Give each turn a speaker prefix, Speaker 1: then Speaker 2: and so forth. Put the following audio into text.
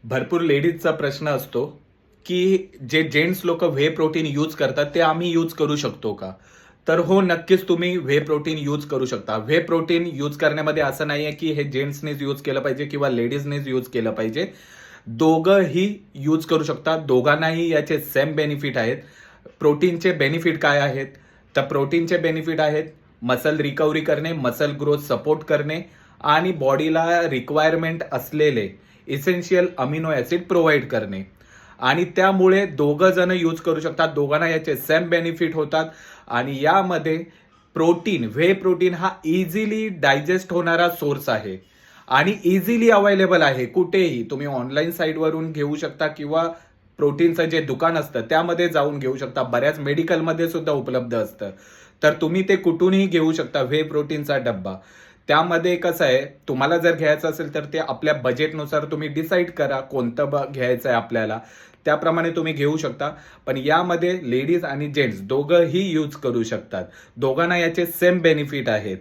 Speaker 1: भरपूर लेडीजचा प्रश्न असतो की जे जेंट्स लोक व्हे प्रोटीन यूज करतात ते आम्ही यूज करू शकतो का? तर हो, नक्कीच तुम्ही व्हे प्रोटीन यूज करू शकता. व्हे प्रोटीन यूज करण्यामध्ये असं नाहीये की हे जेंट्सनेच यूज केलं पाहिजे किंवा लेडीजनेच यूज केलं पाहिजे. दोघंही यूज करू शकतात. दोघांनाही याचे सेम बेनिफिट आहेत. प्रोटीनचे बेनिफिट काय आहेत? तर प्रोटीनचे बेनिफिट आहेत मसल रिकव्हरी करणे, मसल ग्रोथ सपोर्ट करणे आणि बॉडीला रिक्वायरमेंट असलेले इसेन्शियल अमिनो ऍसिड प्रोव्हाइड करणे. आणि त्यामुळे दोघं जण यूज करू शकतात. दोघांना याचे सेम बेनिफिट होतात. आणि यामध्ये व्हे प्रोटीन हा इझिली डायजेस्ट होणारा सोर्स आहे आणि इझिली अवेलेबल आहे. कुठेही तुम्ही ऑनलाईन साईटवरून घेऊ शकता किंवा प्रोटीनचं जे दुकान असतं त्यामध्ये जाऊन घेऊ शकता. बऱ्याच मेडिकलमध्ये सुद्धा उपलब्ध असतं. तर तुम्ही ते कुठूनही घेऊ शकता व्हे प्रोटीनचा डब्बा. त्यामध्ये कसं आहे, तुम्हाला जर घ्यायचं असेल तर ते आपल्या बजेटनुसार तुम्ही डिसाईड करा कोणतं घ्यायचं आहे आपल्याला. त्याप्रमाणे तुम्ही घेऊ शकता. पण यामध्ये लेडीज आणि जेंट्स दोघंही यूज करू शकतात. दोघांना याचे सेम बेनिफिट आहेत.